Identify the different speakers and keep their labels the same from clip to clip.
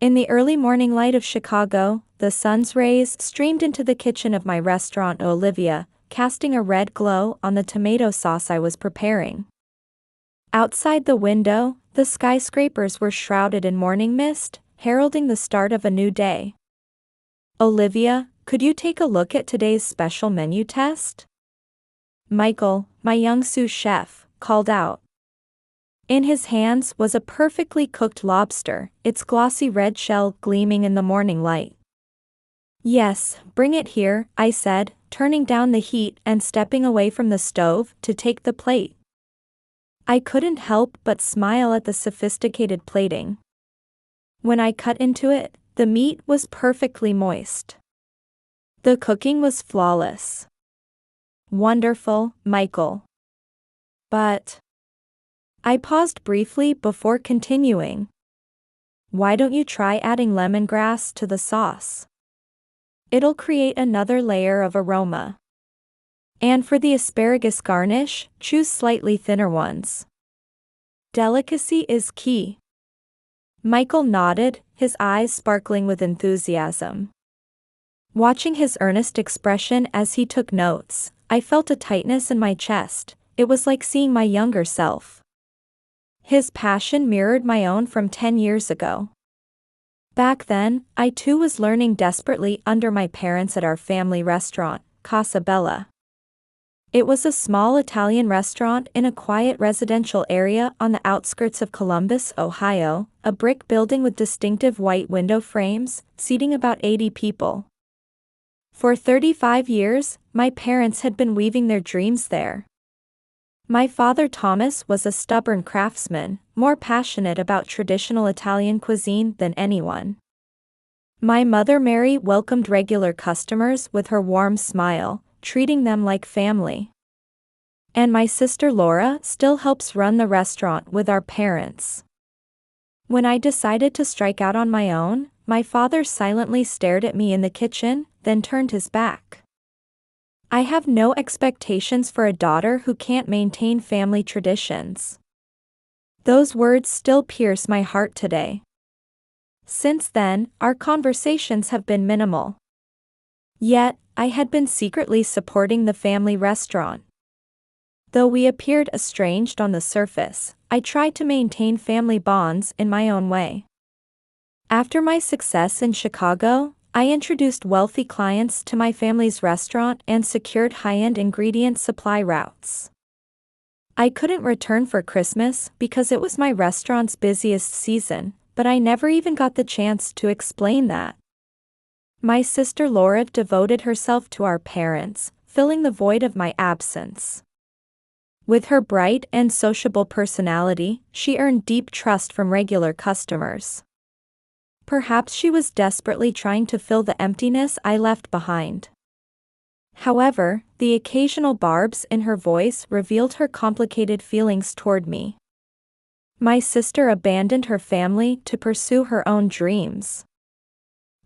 Speaker 1: In the early morning light of Chicago, the sun's rays streamed into the kitchen of my restaurant Olivia, casting a red glow on the tomato sauce I was preparing. Outside the window, the skyscrapers were shrouded in morning mist, heralding the start of a new day. "Olivia, could you take a look at today's special menu test?" Michael, my young sous chef, called out. In his hands was a perfectly cooked lobster, its glossy red shell gleaming in the morning light. "Yes, bring it here," I said, turning down the heat and stepping away from the stove to take the plate. I couldn't help but smile at the sophisticated plating. When I cut into it, the meat was perfectly moist. The cooking was flawless. "Wonderful, Michael." But I paused briefly before continuing. "Why don't you try adding lemongrass to the sauce? It'll create another layer of aroma. And for the asparagus garnish, choose slightly thinner ones. Delicacy is key." Michael nodded, his eyes sparkling with enthusiasm. Watching his earnest expression as he took notes, I felt a tightness in my chest. It was like seeing my younger self. His passion mirrored my own from 10 years ago. Back then, I too was learning desperately under my parents at our family restaurant, Casa Bella. It was a small Italian restaurant in a quiet residential area on the outskirts of Columbus, Ohio, a brick building with distinctive white window frames, seating about 80 people. For 35 years, my parents had been weaving their dreams there. My father Thomas was a stubborn craftsman, more passionate about traditional Italian cuisine than anyone. My mother Mary welcomed regular customers with her warm smile, treating them like family. And my sister Laura still helps run the restaurant with our parents. When I decided to strike out on my own, my father silently stared at me in the kitchen, then turned his back. "I have no expectations for a daughter who can't maintain family traditions." Those words still pierce my heart today. Since then, our conversations have been minimal. Yet, I had been secretly supporting the family restaurant. Though we appeared estranged on the surface, I tried to maintain family bonds in my own way. After my success in Chicago, I introduced wealthy clients to my family's restaurant and secured high-end ingredient supply routes. I couldn't return for Christmas because it was my restaurant's busiest season, but I never even got the chance to explain that. My sister Laura devoted herself to our parents, filling the void of my absence. With her bright and sociable personality, she earned deep trust from regular customers. Perhaps she was desperately trying to fill the emptiness I left behind. However, the occasional barbs in her voice revealed her complicated feelings toward me. My sister abandoned her family to pursue her own dreams.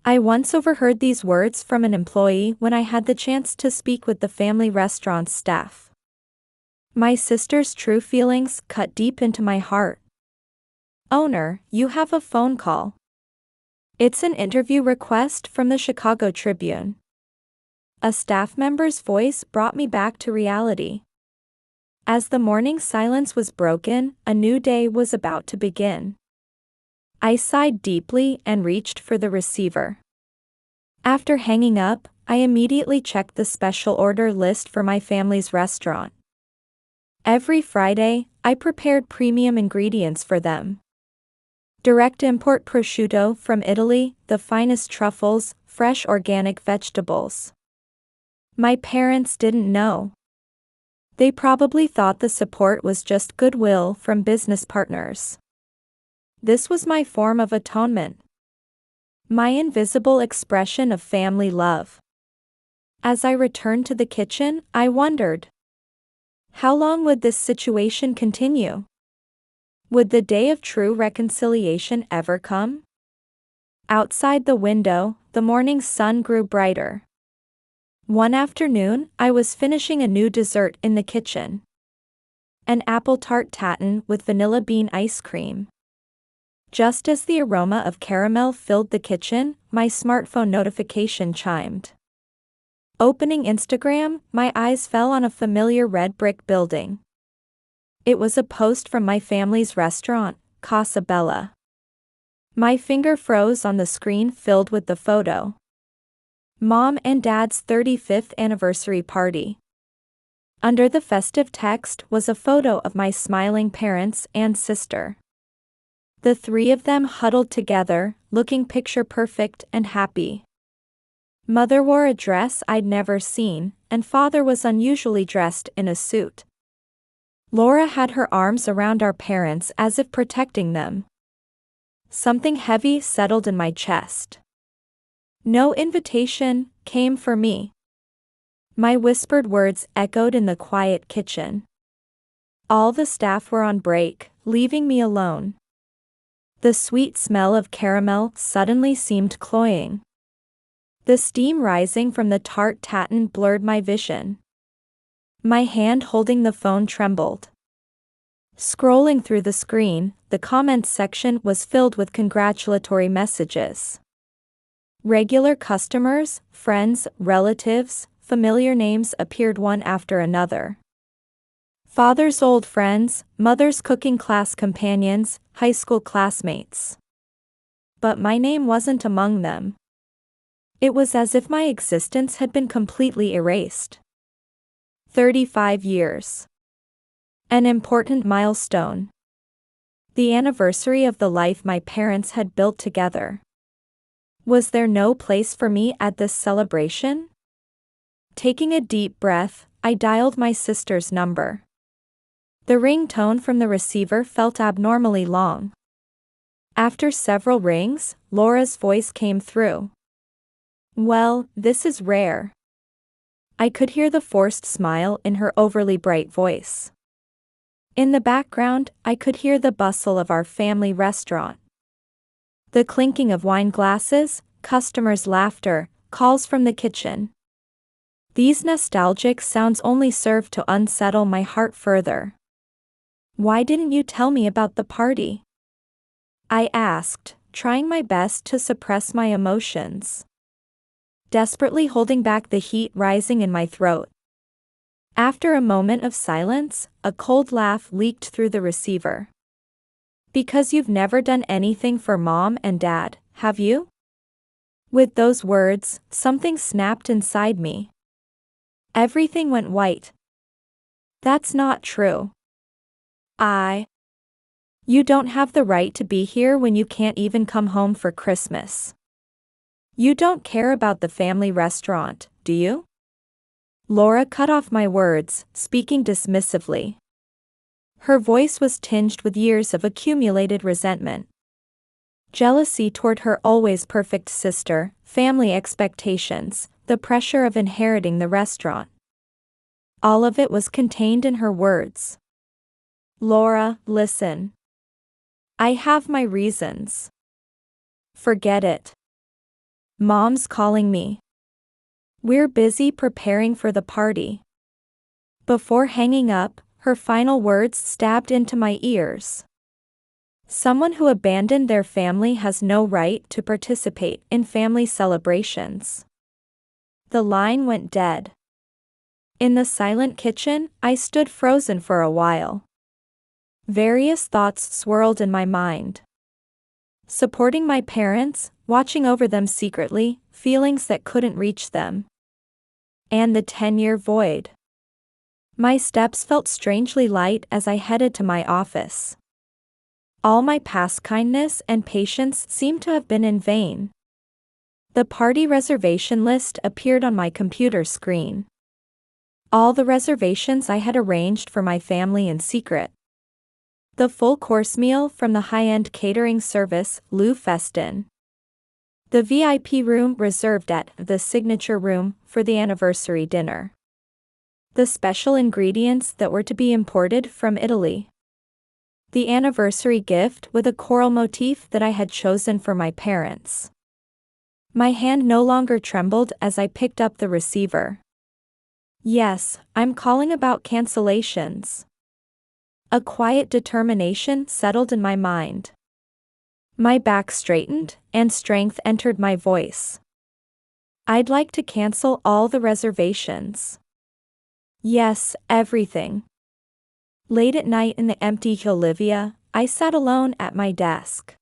Speaker 1: I once overheard these words from an employee when I had the chance to speak with the family restaurant's staff. My sister's true feelings cut deep into my heart. "Owner, you have a phone call. It's an interview request from the Chicago Tribune." A staff member's voice brought me back to reality. As the morning silence was broken, a new day was about to begin. I sighed deeply and reached for the receiver. After hanging up, I immediately checked the special order list for my family's restaurant. Every Friday, I prepared premium ingredients for them. Direct import prosciutto from Italy, the finest truffles, fresh organic vegetables. My parents didn't know. They probably thought the support was just goodwill from business partners. This was my form of atonement. My invisible expression of family love. As I returned to the kitchen, I wondered, how long would this situation continue? Would the day of true reconciliation ever come? Outside the window, the morning sun grew brighter. One afternoon, I was finishing a new dessert in the kitchen. An apple tart tatin with vanilla bean ice cream. Just as the aroma of caramel filled the kitchen, my smartphone notification chimed. Opening Instagram, my eyes fell on a familiar red brick building. It was a post from my family's restaurant, Casa Bella. My finger froze on the screen filled with the photo. Mom and Dad's 35th anniversary party. Under the festive text was a photo of my smiling parents and sister. The three of them huddled together, looking picture perfect and happy. Mother wore a dress I'd never seen, and Father was unusually dressed in a suit. Laura had her arms around our parents as if protecting them. Something heavy settled in my chest. No invitation came for me. My whispered words echoed in the quiet kitchen. All the staff were on break, leaving me alone. The sweet smell of caramel suddenly seemed cloying. The steam rising from the tart tatin blurred my vision. My hand holding the phone trembled. Scrolling through the screen, the comments section was filled with congratulatory messages. Regular customers, friends, relatives, familiar names appeared one after another. Father's old friends, mother's cooking class companions, high school classmates. But my name wasn't among them. It was as if my existence had been completely erased. 35 years. An important milestone. The anniversary of the life my parents had built together. Was there no place for me at this celebration? Taking a deep breath, I dialed my sister's number. The ringtone from the receiver felt abnormally long. After several rings, Laura's voice came through. "Well, this is rare." I could hear the forced smile in her overly bright voice. In the background, I could hear the bustle of our family restaurant. The clinking of wine glasses, customers' laughter, calls from the kitchen. These nostalgic sounds only served to unsettle my heart further. "Why didn't you tell me about the party?" I asked, trying my best to suppress my emotions. Desperately holding back the heat rising in my throat. After a moment of silence, a cold laugh leaked through the receiver. "Because you've never done anything for Mom and Dad, have you?" With those words, something snapped inside me. Everything went white. "That's not true." You don't have the right to be here when you can't even come home for Christmas. You don't care about the family restaurant, do you?" Laura cut off my words, speaking dismissively. Her voice was tinged with years of accumulated resentment. Jealousy toward her always perfect sister, family expectations, the pressure of inheriting the restaurant. All of it was contained in her words. "Laura, listen. I have my reasons." "Forget it. Mom's calling me. We're busy preparing for the party." Before hanging up, her final words stabbed into my ears. "Someone who abandoned their family has no right to participate in family celebrations." The line went dead. In the silent kitchen, I stood frozen for a while. Various thoughts swirled in my mind. Supporting my parents, watching over them secretly, feelings that couldn't reach them. And the 10-year void. My steps felt strangely light as I headed to my office. All my past kindness and patience seemed to have been in vain. The party reservation list appeared on my computer screen. All the reservations I had arranged for my family in secret. The full-course meal from the high-end catering service, Lou Festin. The VIP room reserved at the signature room for the anniversary dinner. The special ingredients that were to be imported from Italy. The anniversary gift with a coral motif that I had chosen for my parents. My hand no longer trembled as I picked up the receiver. "Yes, I'm calling about cancellations." A quiet determination settled in my mind. My back straightened, and strength entered my voice. I'd like to cancel all the reservations. Yes, everything. Late at night in the empty Olivia, I sat alone at my desk.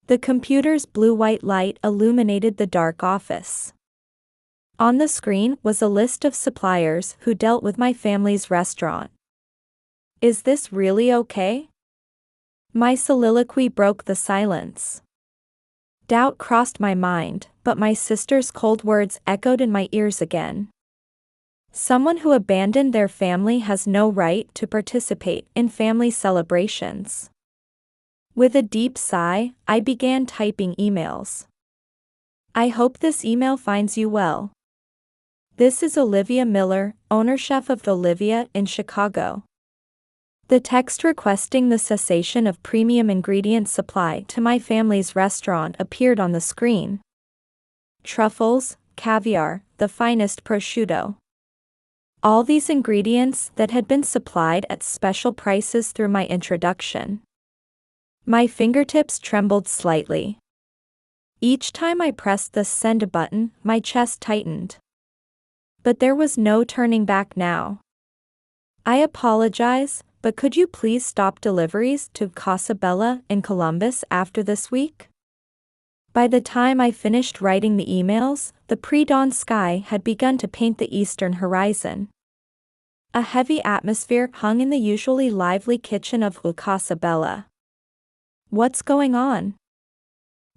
Speaker 1: The computer's blue-white light illuminated the dark office. On the screen was a list of suppliers who dealt with my family's restaurant. Is this really okay? My soliloquy broke the silence. Doubt crossed my mind, but my sister's cold words echoed in my ears again. Someone who abandoned their family has no right to participate in family celebrations. With a deep sigh, I began typing emails. I hope this email finds you well. This is Olivia Miller, owner-chef of Olivia in Chicago. The text requesting the cessation of premium ingredient supply to my family's restaurant appeared on the screen. Truffles, caviar, the finest prosciutto. All these ingredients that had been supplied at special prices through my introduction. My fingertips trembled slightly. Each time I pressed the send button, my chest tightened. But there was no turning back now. I apologize, but could you please stop deliveries to Casa Bella in Columbus after this week? By the time I finished writing the emails, the pre-dawn sky had begun to paint the eastern horizon. A heavy atmosphere hung in the usually lively kitchen of Casa Bella. What's going on?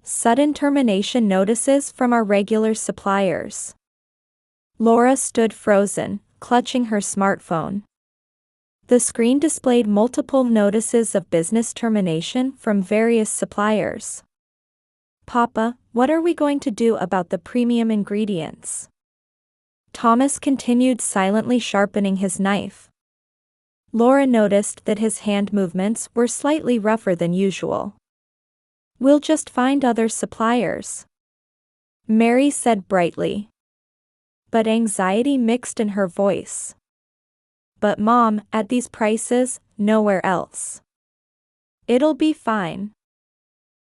Speaker 1: Sudden termination notices from our regular suppliers. Laura stood frozen, clutching her smartphone. The screen displayed multiple notices of business termination from various suppliers. Papa, what are we going to do about the premium ingredients? Thomas continued silently sharpening his knife. Laura noticed that his hand movements were slightly rougher than usual. We'll just find other suppliers, Mary said brightly. But anxiety mixed in her voice. But Mom, at these prices, nowhere else. It'll be fine.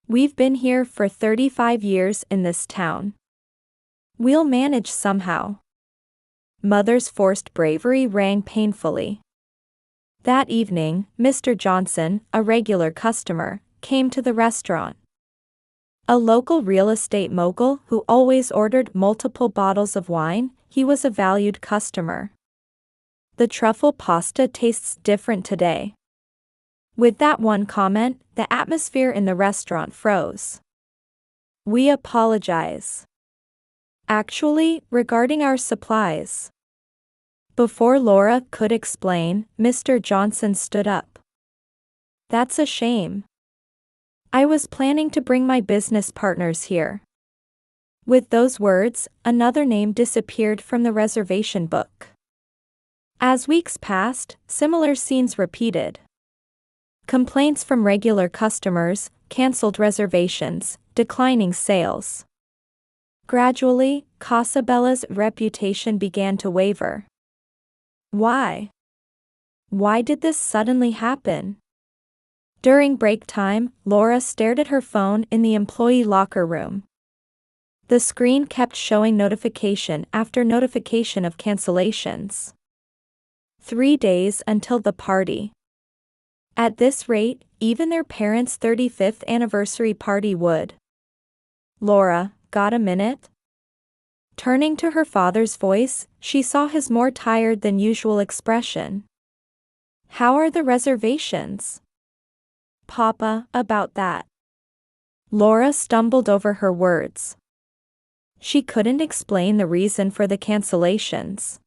Speaker 1: We've been here for 35 years in this town. We'll manage somehow. Mother's forced bravery rang painfully. That evening, Mr. Johnson, a regular customer, came to the restaurant. A local real estate mogul who always ordered multiple bottles of wine, he was a valued customer. The truffle pasta tastes different today. With that one comment, the atmosphere in the restaurant froze. We apologize. Actually, regarding our supplies. Before Laura could explain, Mr. Johnson stood up. That's a shame. I was planning to bring my business partners here. With those words, another name disappeared from the reservation book. As weeks passed, similar scenes repeated. Complaints from regular customers, canceled reservations, declining sales. Gradually, Casa Bella's reputation began to waver. Why? Why did this suddenly happen? During break time, Laura stared at her phone in the employee locker room. The screen kept showing notification after notification of cancellations. 3 days until the party. At this rate, even their parents' 35th anniversary party would. Laura, got a minute? Turning to her father's voice, she saw his more tired than usual expression. How are the reservations? Papa, about that. Laura stumbled over her words. She couldn't explain the reason for the cancellations.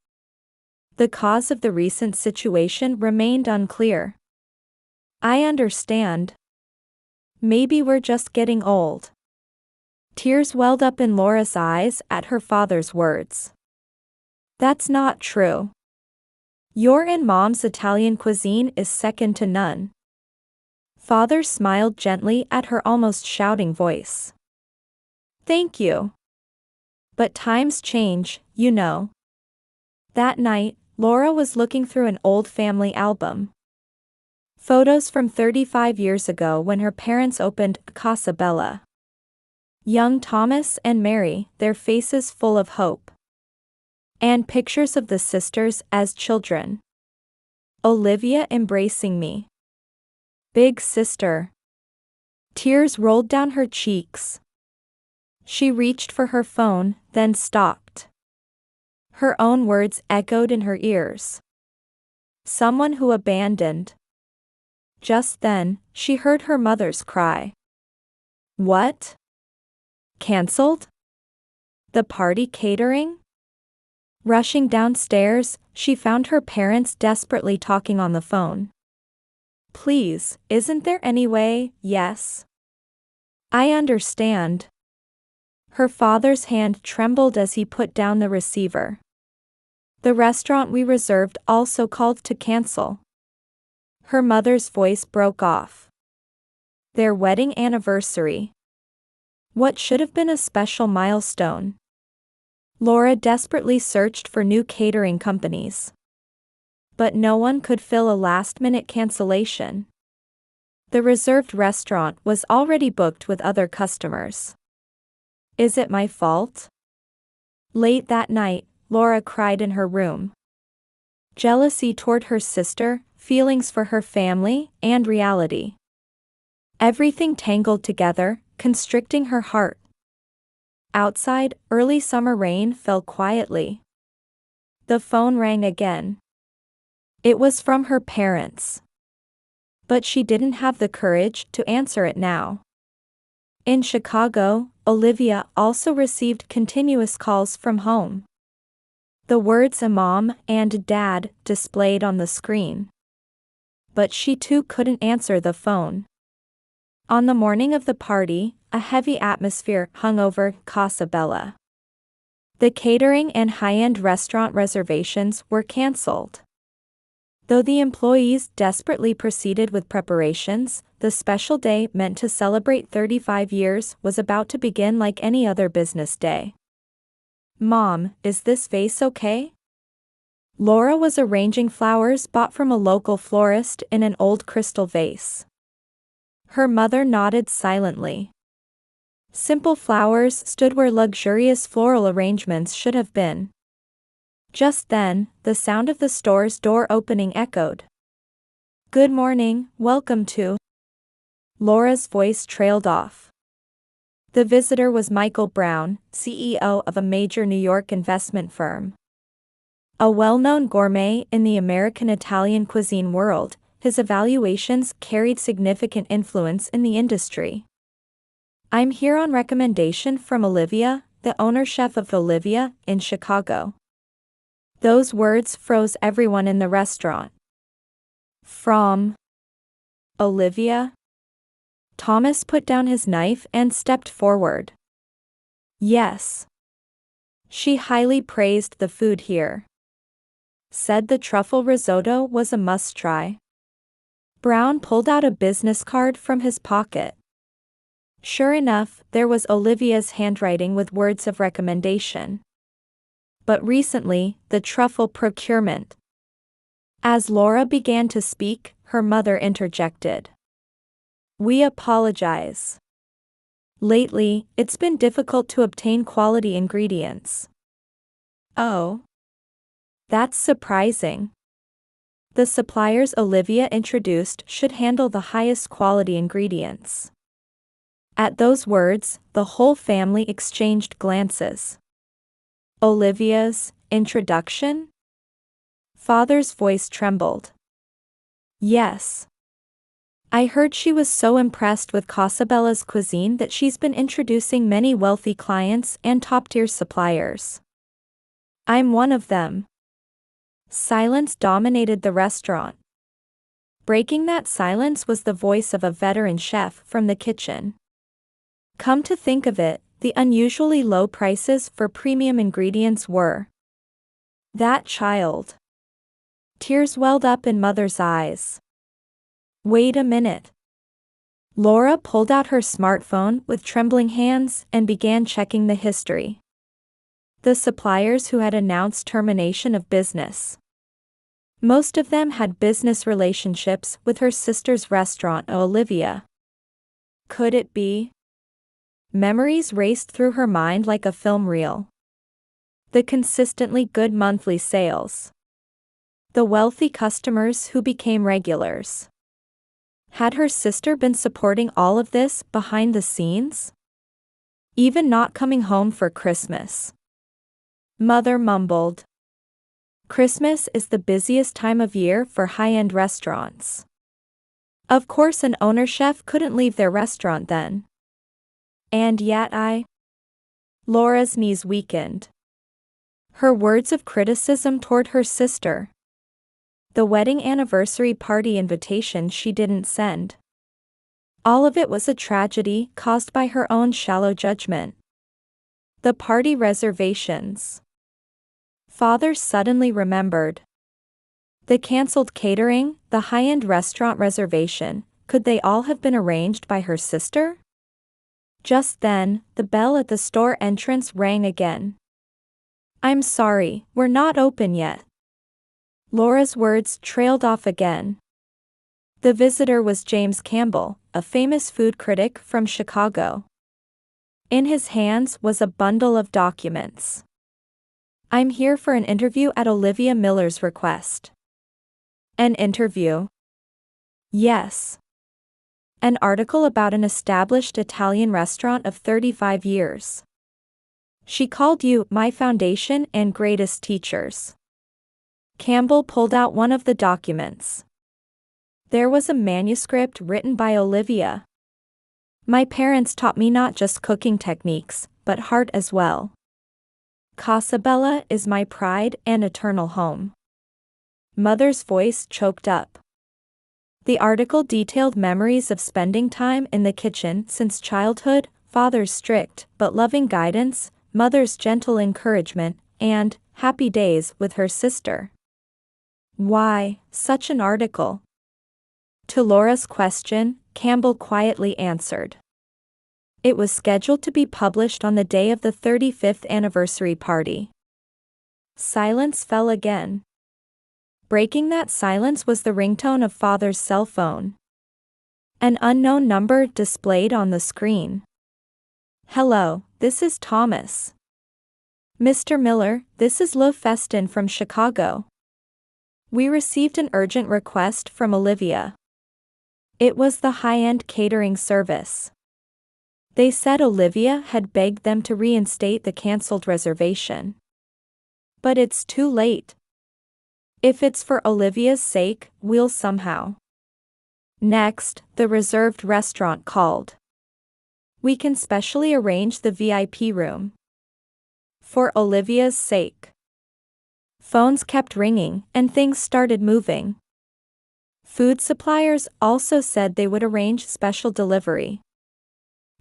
Speaker 1: The cause of the recent situation remained unclear. I understand. Maybe we're just getting old. Tears welled up in Laura's eyes at her father's words. That's not true. Your and Mom's Italian cuisine is second to none. Father smiled gently at her almost shouting voice. Thank you. But times change, you know. That night, Laura was looking through an old family album. Photos from 35 years ago when her parents opened Casa Bella. Young Thomas and Mary, their faces full of hope. And pictures of the sisters as children. Olivia embracing me. Big sister. Tears rolled down her cheeks. She reached for her phone, then stopped. Her own words echoed in her ears. Someone who abandoned. Just then, she heard her mother's cry. What? Cancelled? The party catering? Rushing downstairs, she found her parents desperately talking on the phone. Please, isn't there any way? Yes. I understand. Her father's hand trembled as he put down the receiver. The restaurant we reserved also called to cancel. Her mother's voice broke off. Their wedding anniversary. What should have been a special milestone. Laura desperately searched for new catering companies. But no one could fill a last-minute cancellation. The reserved restaurant was already booked with other customers. Is it my fault? Late that night, Laura cried in her room. Jealousy toward her sister, feelings for her family, and reality. Everything tangled together, constricting her heart. Outside, early summer rain fell quietly. The phone rang again. It was from her parents. But she didn't have the courage to answer it now. In Chicago, Olivia also received continuous calls from home. The words Mom and Dad displayed on the screen. But she too couldn't answer the phone. On the morning of the party, a heavy atmosphere hung over Casa Bella. The catering and high-end restaurant reservations were cancelled. Though the employees desperately proceeded with preparations, the special day meant to celebrate 35 years was about to begin like any other business day. Mom, is this vase okay? Laura was arranging flowers bought from a local florist in an old crystal vase. Her mother nodded silently. Simple flowers stood where luxurious floral arrangements should have been. Just then, the sound of the store's door opening echoed. Good morning, welcome to. Laura's voice trailed off. The visitor was Michael Brown, CEO of a major New York investment firm. A well-known gourmet in the American Italian cuisine world, his evaluations carried significant influence in the industry. I'm here on recommendation from Olivia, the owner-chef of Olivia, in Chicago. Those words froze everyone in the restaurant. From Olivia? Thomas put down his knife and stepped forward. Yes. She highly praised the food here. Said the truffle risotto was a must-try. Brown pulled out a business card from his pocket. Sure enough, there was Olivia's handwriting with words of recommendation. But recently, the truffle procurement. As Laura began to speak, her mother interjected. We apologize. Lately, it's been difficult to obtain quality ingredients. Oh. That's surprising. The suppliers Olivia introduced should handle the highest quality ingredients. At those words, the whole family exchanged glances. Olivia's introduction? Father's voice trembled. Yes. I heard she was so impressed with Casa Bella's cuisine that she's been introducing many wealthy clients and top-tier suppliers. I'm one of them. Silence dominated the restaurant. Breaking that silence was the voice of a veteran chef from the kitchen. Come to think of it, the unusually low prices for premium ingredients were that child. Tears welled up in Mother's eyes. Wait a minute. Laura pulled out her smartphone with trembling hands and began checking the history. The suppliers who had announced termination of business. Most of them had business relationships with her sister's restaurant, Olivia. Could it be? Memories raced through her mind like a film reel. The consistently good monthly sales. The wealthy customers who became regulars. Had her sister been supporting all of this behind the scenes? Even not coming home for Christmas. Mother mumbled. Christmas is the busiest time of year for high-end restaurants. Of course an owner chef couldn't leave their restaurant then. And yet Laura's knees weakened. Her words of criticism toward her sister. The wedding anniversary party invitation she didn't send. All of it was a tragedy caused by her own shallow judgment. The party reservations. Father suddenly remembered. The cancelled catering, the high-end restaurant reservation, could they all have been arranged by her sister? Just then, the bell at the store entrance rang again. I'm sorry, we're not open yet. Laura's words trailed off again. The visitor was James Campbell, a famous food critic from Chicago. In his hands was a bundle of documents. I'm here for an interview at Olivia Miller's request. An interview? Yes. An article about an established Italian restaurant of 35 years. She called you my foundation and greatest teachers. Campbell pulled out one of the documents. There was a manuscript written by Olivia. My parents taught me not just cooking techniques, but heart as well. Casa Bella is my pride and eternal home. Mother's voice choked up. The article detailed memories of spending time in the kitchen since childhood, father's strict but loving guidance, mother's gentle encouragement, and happy days with her sister. Why such an article? To Laura's question, Campbell quietly answered. It was scheduled to be published on the day of the 35th anniversary party. Silence fell again. Breaking that silence was the ringtone of Father's cell phone. An unknown number displayed on the screen. Hello, this is Thomas. Mr. Miller, this is Lo Festin from Chicago. We received an urgent request from Olivia. It was the high-end catering service. They said Olivia had begged them to reinstate the cancelled reservation. But it's too late. If it's for Olivia's sake, we'll somehow. Next, the reserved restaurant called. We can specially arrange the VIP room. For Olivia's sake. Phones kept ringing, and things started moving. Food suppliers also said they would arrange special delivery.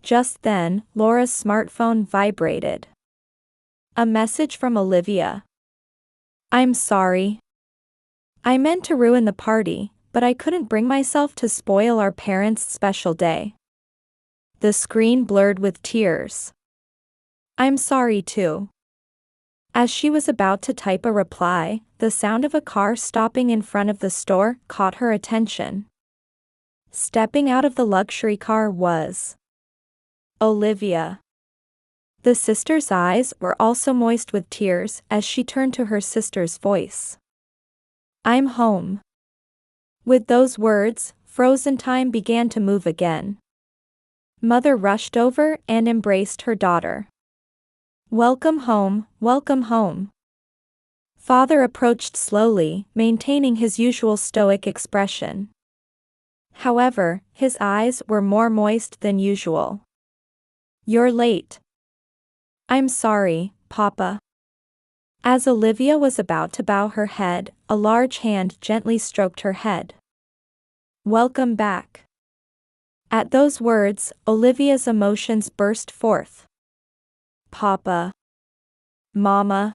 Speaker 1: Just then, Laura's smartphone vibrated. A message from Olivia. I'm sorry. I meant to ruin the party, but I couldn't bring myself to spoil our parents' special day. The screen blurred with tears. I'm sorry too. As she was about to type a reply, the sound of a car stopping in front of the store caught her attention. Stepping out of the luxury car was Olivia. The sister's eyes were also moist with tears as she turned to her sister's voice. I'm home. With those words, frozen time began to move again. Mother rushed over and embraced her daughter. Welcome home, welcome home. Father approached slowly, maintaining his usual stoic expression. However, his eyes were more moist than usual. You're late. I'm sorry, Papa. As Olivia was about to bow her head, a large hand gently stroked her head. Welcome back. At those words, Olivia's emotions burst forth. Papa. Mama.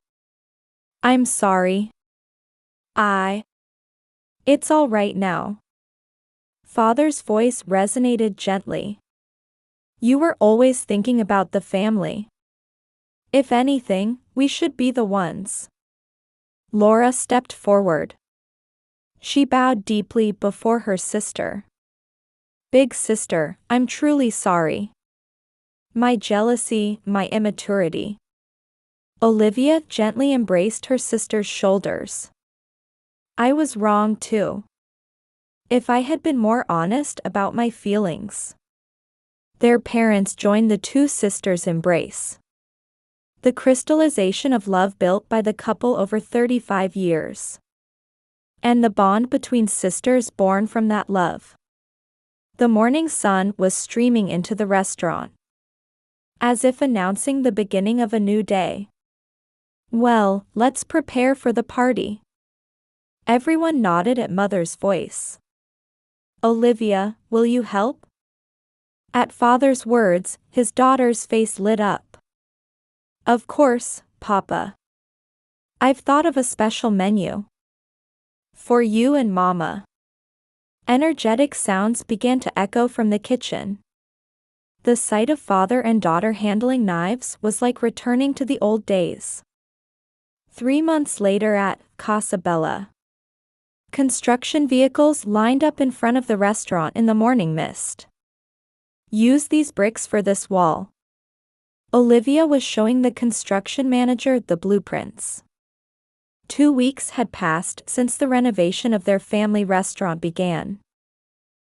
Speaker 1: I'm sorry. It's all right now. Father's voice resonated gently. You were always thinking about the family. If anything, we should be the ones. Laura stepped forward. She bowed deeply before her sister. Big sister, I'm truly sorry. My jealousy, my immaturity. Olivia gently embraced her sister's shoulders. I was wrong too. If I had been more honest about my feelings. Their parents joined the two sisters' embrace. The crystallization of love built by the couple over 35 years. And the bond between sisters born from that love. The morning sun was streaming into the restaurant, as if announcing the beginning of a new day. Well, let's prepare for the party. Everyone nodded at Mother's voice. Olivia, will you help? At Father's words, his daughter's face lit up. Of course, Papa. I've thought of a special menu. For you and Mama. Energetic sounds began to echo from the kitchen. The sight of father and daughter handling knives was like returning to the old days. 3 months later at Casa Bella. Construction vehicles lined up in front of the restaurant in the morning mist. Use these bricks for this wall. Olivia was showing the construction manager the blueprints. 2 weeks had passed since the renovation of their family restaurant began.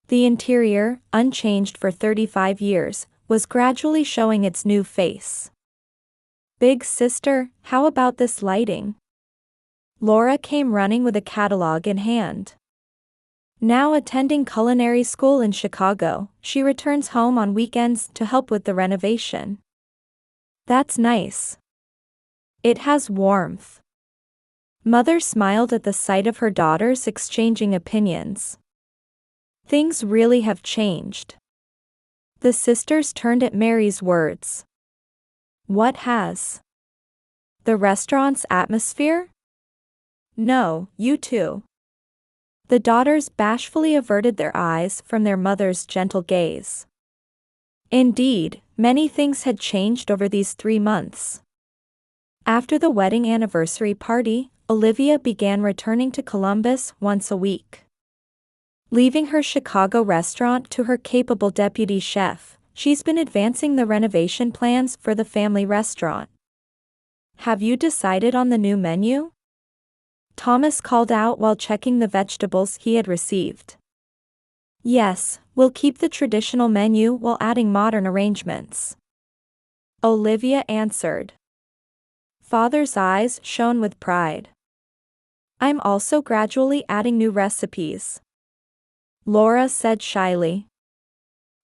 Speaker 1: The interior, unchanged for 35 years, was gradually showing its new face. Big sister, how about this lighting? Laura came running with a catalog in hand. Now attending culinary school in Chicago, she returns home on weekends to help with the renovation. That's nice. It has warmth. Mother smiled at the sight of her daughters exchanging opinions. Things really have changed. The sisters turned at Mary's words. What has? The restaurant's atmosphere? No, you too. The daughters bashfully averted their eyes from their mother's gentle gaze. Indeed, many things had changed over these 3 months. After the wedding anniversary party, Olivia began returning to Columbus once a week. Leaving her Chicago restaurant to her capable deputy chef, she's been advancing the renovation plans for the family restaurant. Have you decided on the new menu? Thomas called out while checking the vegetables he had received. Yes, we'll keep the traditional menu while adding modern arrangements. Olivia answered. Father's eyes shone with pride. I'm also gradually adding new recipes. Laura said shyly.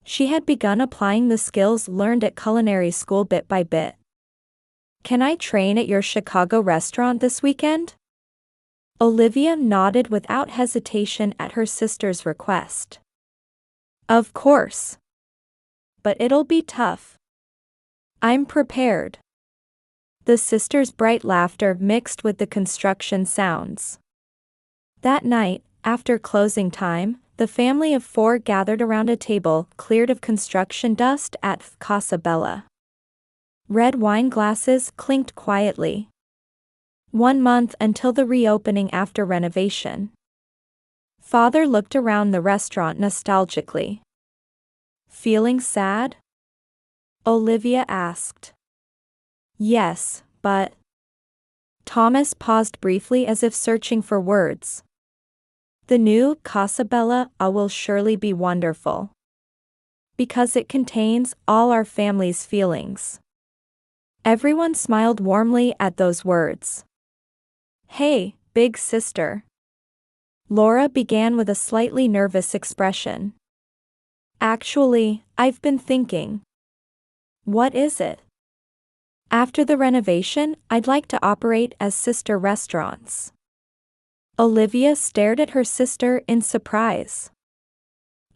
Speaker 1: She had begun applying the skills learned at culinary school bit by bit. Can I train at your Chicago restaurant this weekend? Olivia nodded without hesitation at her sister's request. Of course. But it'll be tough. I'm prepared. The sisters' bright laughter mixed with the construction sounds. That night, after closing time, the family of 4 gathered around a table cleared of construction dust at Casa Bella. Red wine glasses clinked quietly. 1 month until the reopening after renovation. Father looked around the restaurant nostalgically. Feeling sad? Olivia asked. Yes, but... Thomas paused briefly as if searching for words. The new Casa Bella will surely be wonderful. Because it contains all our family's feelings. Everyone smiled warmly at those words. Hey, big sister. Laura began with a slightly nervous expression. Actually, I've been thinking. What is it? After the renovation, I'd like to operate as sister restaurants. Olivia stared at her sister in surprise.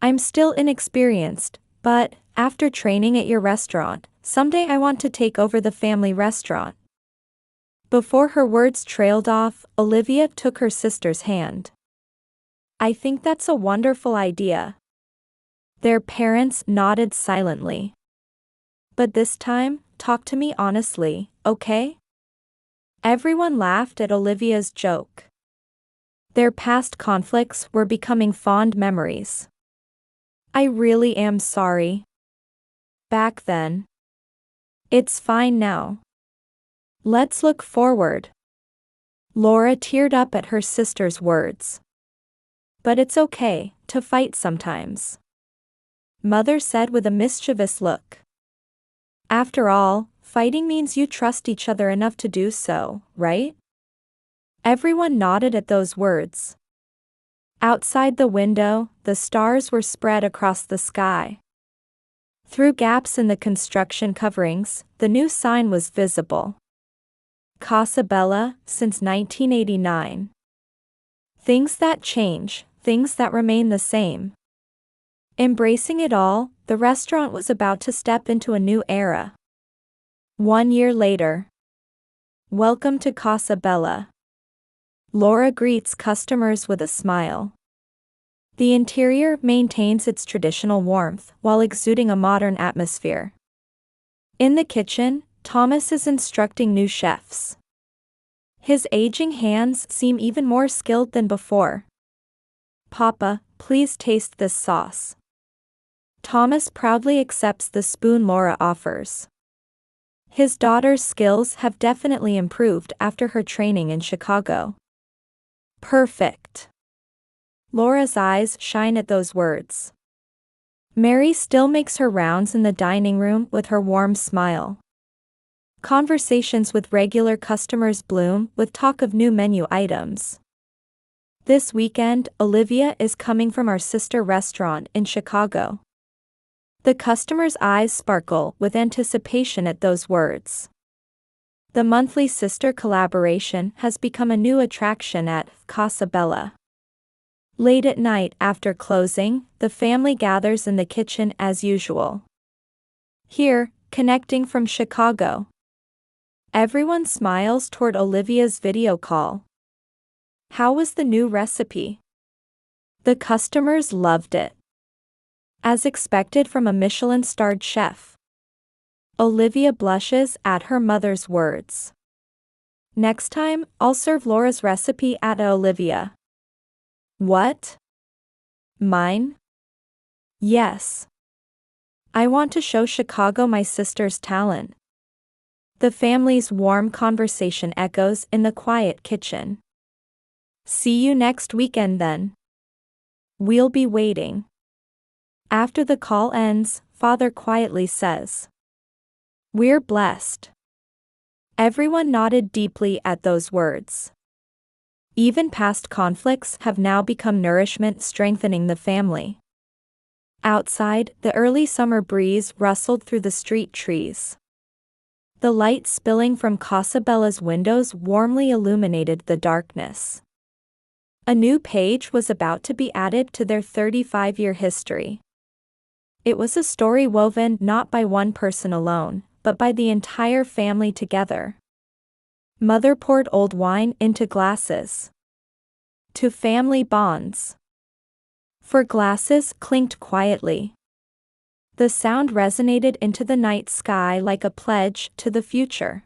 Speaker 1: I'm still inexperienced, but, after training at your restaurant, someday I want to take over the family restaurant. Before her words trailed off, Olivia took her sister's hand. I think that's a wonderful idea. Their parents nodded silently. But this time, talk to me honestly, okay? Everyone laughed at Olivia's joke. Their past conflicts were becoming fond memories. I really am sorry. Back then. It's fine now. Let's look forward. Laura teared up at her sister's words. But it's okay to fight sometimes, Mother said with a mischievous look. After all, fighting means you trust each other enough to do so, right? Everyone nodded at those words. Outside the window, the stars were spread across the sky. Through gaps in the construction coverings, the new sign was visible. Casa Bella, since 1989. Things that change, things that remain the same. Embracing it all, the restaurant was about to step into a new era. 1 year later. Welcome to Casa Bella. Laura greets customers with a smile. The interior maintains its traditional warmth while exuding a modern atmosphere. In the kitchen, Thomas is instructing new chefs. His aging hands seem even more skilled than before. Papa, please taste this sauce. Thomas proudly accepts the spoon Laura offers. His daughter's skills have definitely improved after her training in Chicago. Perfect. Laura's eyes shine at those words. Mary still makes her rounds in the dining room with her warm smile. Conversations with regular customers bloom with talk of new menu items. This weekend, Olivia is coming from our sister restaurant in Chicago. The customer's eyes sparkle with anticipation at those words. The monthly sister collaboration has become a new attraction at Casa Bella. Late at night after closing, the family gathers in the kitchen as usual. Here, connecting from Chicago. Everyone smiles toward Olivia's video call. How was the new recipe? The customers loved it. As expected from a Michelin-starred chef. Olivia blushes at her mother's words. Next time, I'll serve Laura's recipe at Olivia. What? Mine? Yes. I want to show Chicago my sister's talent. The family's warm conversation echoes in the quiet kitchen. See you next weekend then. We'll be waiting. After the call ends, Father quietly says. We're blessed. Everyone nodded deeply at those words. Even past conflicts have now become nourishment strengthening the family. Outside, the early summer breeze rustled through the street trees. The light spilling from Casa Bella's windows warmly illuminated the darkness. A new page was about to be added to their 35-year history. It was a story woven not by one person alone, but by the entire family together. Mother poured old wine into glasses. To family bonds. For glasses clinked quietly. The sound resonated into the night sky like a pledge to the future.